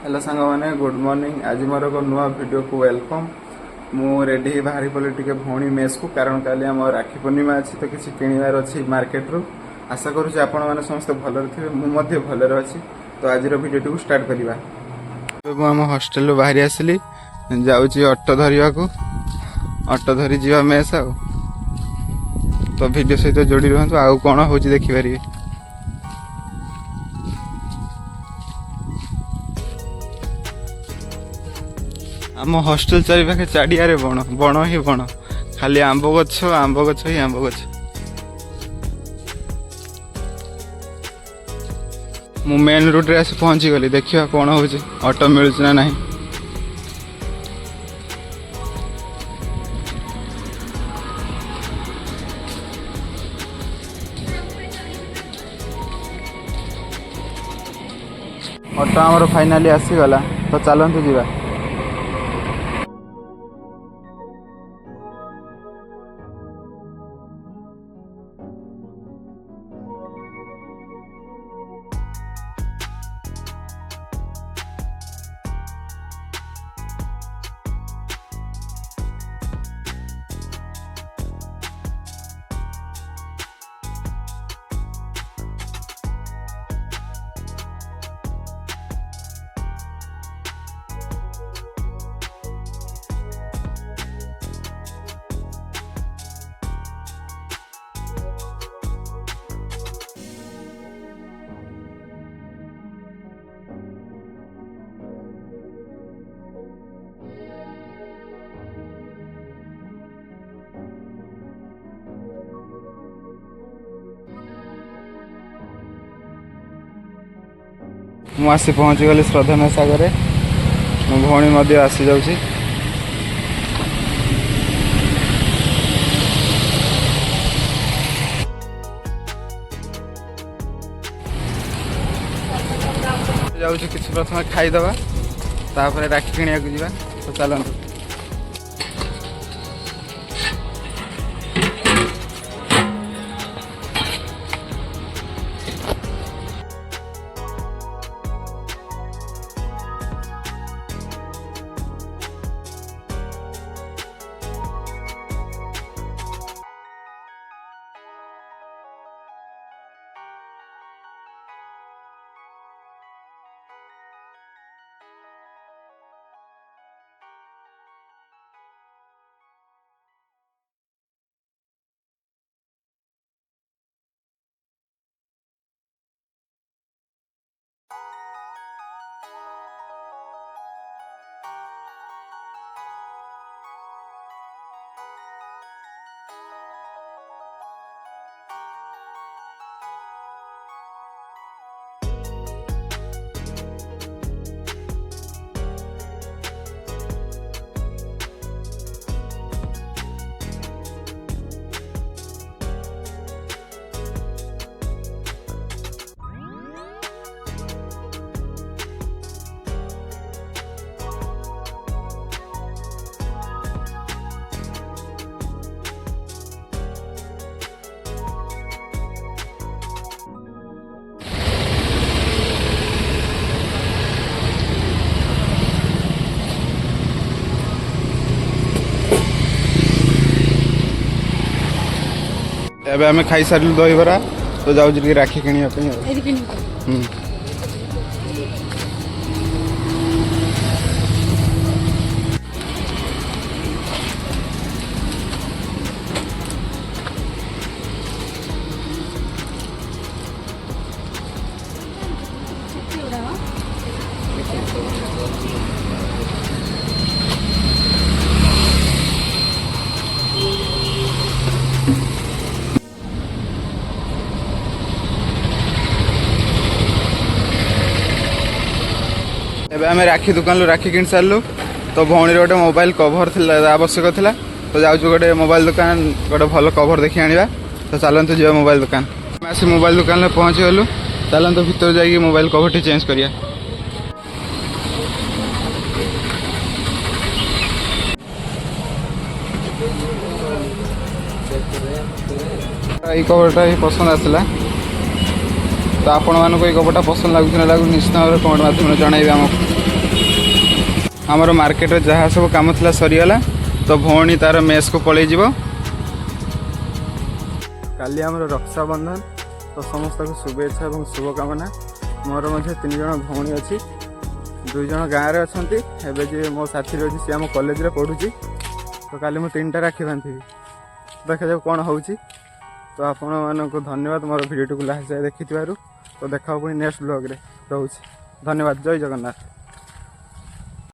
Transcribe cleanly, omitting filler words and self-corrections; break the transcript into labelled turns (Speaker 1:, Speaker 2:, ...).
Speaker 1: Hello सांग मैंने good morning. आज मोर एक नुआ वीडियो को वेलकम। मु रेडी बाहरी पड़े टे भौणी मेस को, कारण काली आम राखी पूर्णिमा अच्छी तो किसी किणवार अच्छी मार्केट रू। आशा करुँच आपण मैंने समस्त भलर थे, मुझे भलर अच्छी। तो आज वीडियो टी स्टार्ट करवा। आम हॉस्टेल बाहरी आसली, जाऊँगी ऑटो धरवा को, ऑटो धरी जा मेस आ। तो वीडियो सहित जोड़ी रुहतु, आउ कौन हो देखिपारे। आम हॉस्टेल चारिपाखे चाड़िया बण बण ही बण, खाली आंब गछ ही आंब गछ। मु मेन रूट रे आसी पहुंची गली, देखिए कौन हो ऑटो मिलूँ ना नहीं। ऑटो आमर फाइनाली आसीगला, तो चलतु जीवा। मु आसी पहुँची गली श्रद्धा मेस आगे। मो भौणी आसी जाऊँगी। जाऊँ किसी प्रथम खाईदबा, तापर राखी किणिया को जीवा। तो चलतु। एबे आमे खाई सारिलु दहीबरा, तो जाऊ जी राखी किनिया पे। आम राखी दुकान राखी किन सारू। तो भौणी गोटे मोबाइल कवर आवश्यक था, तो जाऊँ गोटे मोबाइल दुकान गोटे भल कवर देखी आने। तो चलतु जी मोबाइल दुकान। आसी मोबाइल दुकान में पहुँची गलु। चलतु भीतर जाइए मोबाइल कवर टी चेंज करिया। ये कवरटा ही पसंद आसला। तो आपण मानक ये कपड़ा पसंद लगुच ना लगुच निश्चित भाव कमेंट माध्यम जनइबे आमको। आमर मार्केट जहाँ सब कम था सरीगला तो भौणी तार मेस को पलि काली आमर रक्षाबंधन तो समस्त को शुभेच्छा और शुभकामना। मोर मध्य 3 जन भौणी अच्छी 2 जन गाँव में अच्छा एवं जी मो साथी अच्छी सी आम कॉलेज रे पढ़ुची तो काली मुझे 3टा राखी बांधि देखा जाऊ कौन हो। तो आपण मानक धन्यवाद मोर वीडियो को लास्ट जाए देखि तो देखा पुणी नेक्स्ट ब्लॉग रे रोचे। धन्यवाद। जय जगन्नाथ।